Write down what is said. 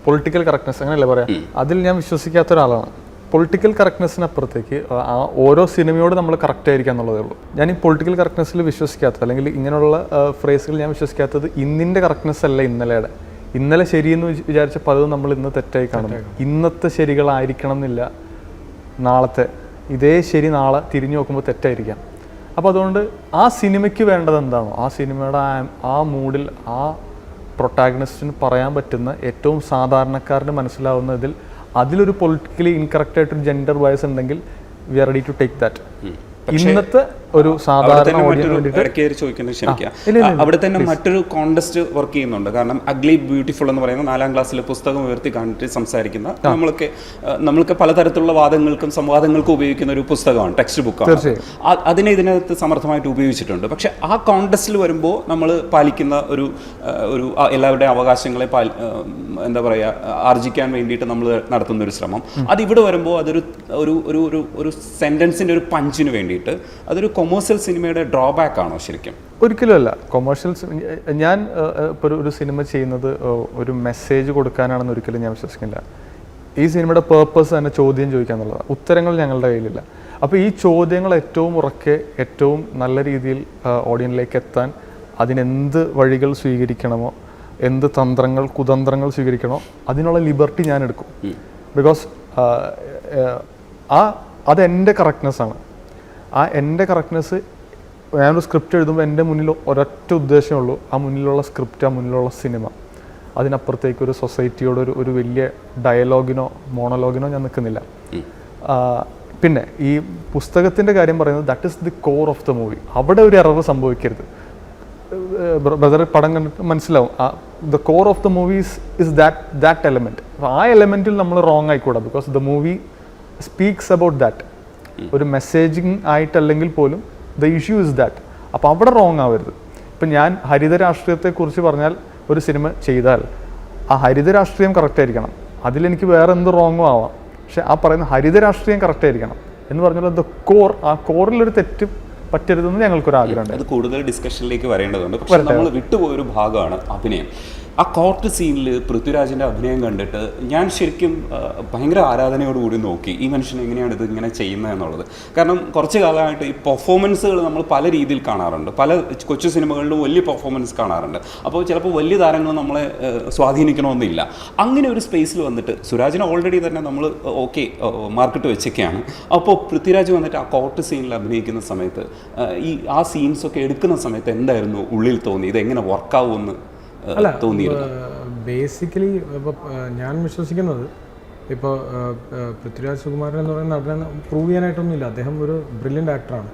Political correctness അങ്ങനെയല്ലേ പറയാം, അതിൽ ഞാൻ വിശ്വസിക്കാത്ത ഒരാളാണ്. പൊളിറ്റിക്കൽ കറക്റ്റ്നെസ്സിനപ്പുറത്തേക്ക് ഓരോ സിനിമയോട് നമ്മൾ കറക്റ്റ് ആയിരിക്കുക എന്നുള്ളതേ ഉള്ളൂ. ഞാൻ ഈ പൊളിറ്റിക്കൽ കറക്റ്റ്നെസ്സിൽ വിശ്വസിക്കാത്തത്, അല്ലെങ്കിൽ ഇങ്ങനെയുള്ള ഫ്രേസുകൾ ഞാൻ വിശ്വസിക്കാത്തത് ഇന്നിൻ്റെ കറക്റ്റ്നെസ് അല്ല ഇന്നലെയുടെ. ഇന്നലെ ശരിയെന്ന് വിചാരിച്ച പലതും നമ്മൾ ഇന്ന് തെറ്റായി കാണുന്നു. ഇന്നത്തെ ശരികളായിരിക്കണം എന്നില്ല നാളത്തെ. ഇതേ ശരി നാളെ തിരിഞ്ഞു നോക്കുമ്പോൾ തെറ്റായിരിക്കാം. അപ്പോൾ അതുകൊണ്ട് ആ സിനിമയ്ക്ക് വേണ്ടത് എന്താണോ, ആ സിനിമയുടെ ആ മൂഡിൽ ആ പ്രൊട്ടാഗണിസ്റ്റിന് പറയാൻ പറ്റുന്ന ഏറ്റവും സാധാരണക്കാരന് മനസ്സിലാവുന്നതിൽ അതിലൊരു പൊളിറ്റിക്കലി ഇൻകറക്റ്റായിട്ടൊരു ജെൻഡർ ബയസ് ഉണ്ടെങ്കിൽ we are ready to take that. ഇന്നത്തെ ഒരു സാധാരണ അവിടെ തന്നെ മറ്റൊരു കോണ്ടസ്റ്റ് വർക്ക് ചെയ്യുന്നുണ്ട്. കാരണം അഗ്ലി ബ്യൂട്ടിഫുൾ എന്ന് പറയുന്ന 4ാം ക്ലാസ്സിലെ പുസ്തകം ഉയർത്തി കണ്ടിട്ട് സംസാരിക്കുന്ന നമ്മൾക്ക് പലതരത്തിലുള്ള വാദങ്ങൾക്കും സംവാദങ്ങൾക്കും ഉപയോഗിക്കുന്ന ഒരു പുസ്തകമാണ്, ടെക്സ്റ്റ് ബുക്കാണ്. അതിനെ ഇതിനകത്ത് സമർത്ഥമായിട്ട് ഉപയോഗിച്ചിട്ടുണ്ട്. പക്ഷെ ആ കോണ്ടസ്റ്റിൽ വരുമ്പോൾ നമ്മൾ പാലിക്കുന്ന ഒരു എല്ലാവരുടെയും അവകാശങ്ങളെ എന്താ പറയുക ആർജിക്കാൻ വേണ്ടിയിട്ട് നമ്മൾ നടത്തുന്ന ഒരു ശ്രമം, അതിവിടെ വരുമ്പോൾ അതൊരു ഒരു സെന്റൻസിന്റെ ഒരു പഞ്ചിന് വേണ്ടിയിട്ട് അതൊരു കൊമേഴ്സ്യൽ സിനിമയുടെ ഡ്രോബാക്ക് ആണോ ശരിക്കും? ഒരിക്കലും അല്ല. കൊമേഴ്ഷ്യൽ ഞാൻ ഇപ്പോൾ ഒരു സിനിമ ചെയ്യുന്നത് ഒരു മെസ്സേജ് കൊടുക്കാനാണെന്ന് ഒരിക്കലും ഞാൻ വിശ്വസിക്കില്ല. ഈ സിനിമയുടെ പേർപ്പസ് തന്നെ ചോദ്യം ചോദിക്കുക എന്നുള്ളതാണ്. ഉത്തരങ്ങൾ ഞങ്ങളുടെ കയ്യിലില്ല. അപ്പോൾ ഈ ചോദ്യങ്ങൾ ഏറ്റവും ഉറക്കെ ഏറ്റവും നല്ല രീതിയിൽ ഓഡിയൻസിലേക്ക് എത്താൻ അതിനെന്ത് വഴികൾ സ്വീകരിക്കണമോ, എന്ത് തന്ത്രങ്ങൾ കുതന്ത്രങ്ങൾ സ്വീകരിക്കണമോ അതിനുള്ള ലിബർട്ടി ഞാൻ എടുക്കും. ബിക്കോസ് അതെൻ്റെ കറക്റ്റ്നെസ്സാണ്. ആ എൻ്റെ കറക്റ്റ്നെസ്, ഞാനൊരു സ്ക്രിപ്റ്റ് എഴുതുമ്പോൾ എൻ്റെ മുന്നിൽ ഒരൊറ്റ ഉദ്ദേശമേ ഉള്ളൂ, ആ മുന്നിലുള്ള സ്ക്രിപ്റ്റ്, ആ മുന്നിലുള്ള സിനിമ. അതിനപ്പുറത്തേക്ക് ഒരു സൊസൈറ്റിയോട് ഒരു വലിയ ഡയലോഗിനോ മോണോലോഗിനോ ഞാൻ നിൽക്കുന്നില്ല. പിന്നെ ഈ പുസ്തകത്തിൻ്റെ കാര്യം പറയുന്നത് that is the core of the movie. അവിടെ ഒരു എറർ സംഭവിക്കരുത്. ബ്രദർ പടം കണ്ടിട്ട് മനസ്സിലാവും the core of the movies is that element. ആ എലമെൻറ്റിൽ നമ്മൾ റോങ് ആയിക്കൂടാ. Because the movie speaks about that. ഒരു മെസ്സേജിങ് ആയിട്ടല്ലെങ്കിൽ പോലും ദ ഇഷ്യൂ ഇസ് ദാറ്റ്. അപ്പോൾ അവിടെ റോങ് ആവരുത്. ഇപ്പം ഞാൻ ഹരിത രാഷ്ട്രീയത്തെക്കുറിച്ച് പറഞ്ഞാൽ ഒരു സിനിമ ചെയ്താൽ ആ ഹരിത രാഷ്ട്രീയം കറക്റ്റ് ആയിരിക്കണം. അതിലെനിക്ക് വേറെ എന്ത് റോങ്ങും ആവാം, പക്ഷെ ആ പറയുന്ന ഹരിത രാഷ്ട്രീയം കറക്റ്റ് ആയിരിക്കണം എന്ന് പറഞ്ഞാൽ ദ കോർ, ആ കോറിലൊരു തെറ്റ് പറ്റരുതെന്ന് ഞങ്ങൾക്കൊരാഗ്രഹമുണ്ട്. അത് കൂടുതൽ ഡിസ്കഷനിലേക്ക് വരേണ്ടതുണ്ട്. പക്ഷേ നമ്മൾ വിട്ടുപോയൊരു ഭാഗമാണ് അഭിനയം. ആ കോർട്ട് സീനിൽ പൃഥ്വിരാജിൻ്റെ അഭിനയം കണ്ടിട്ട് ഞാൻ ശരിക്കും ഭയങ്കര ആരാധനയോടുകൂടി നോക്കി ഈ മനുഷ്യൻ എങ്ങനെയാണ് ഇത് ഇങ്ങനെ ചെയ്യുന്നത് എന്നുള്ളത്. കാരണം കുറച്ച് കാലമായിട്ട് ഈ പെർഫോമൻസുകൾ നമ്മൾ പല രീതിയിൽ കാണാറുണ്ട്. പല കൊച്ചു സിനിമകളിലും വലിയ പെർഫോമൻസ് കാണാറുണ്ട്. അപ്പോൾ ചിലപ്പോൾ വലിയ താരങ്ങൾ നമ്മളെ സ്വാധീനിക്കണമെന്നില്ല. അങ്ങനെ ഒരു സ്പേസിൽ വന്നിട്ട് സുരാജിനെ ഓൾറെഡി തന്നെ നമ്മൾ ഓക്കെ മാർക്കറ്റ് വെച്ചൊക്കെയാണ്. അപ്പോൾ പൃഥ്വിരാജ് വന്നിട്ട് ആ കോർട്ട് സീനിൽ അഭിനയിക്കുന്ന സമയത്ത് ആ സീൻസൊക്കെ എടുക്കുന്ന സമയത്ത് എന്തായിരുന്നു ഉള്ളിൽ തോന്നി, ഇതെങ്ങനെ വർക്കാവുമെന്ന് അല്ല, ബേസിക്കലി ഇപ്പോൾ ഞാൻ വിശ്വസിക്കുന്നത് ഇപ്പോൾ പൃഥ്വിരാജ് സുകുമാരൻ എന്ന് പറയുന്ന നടനെ പ്രൂവ് ചെയ്യാനായിട്ടൊന്നുമില്ല. അദ്ദേഹം ഒരു ബ്രില്യൻ്റ് ആക്ടറാണ്.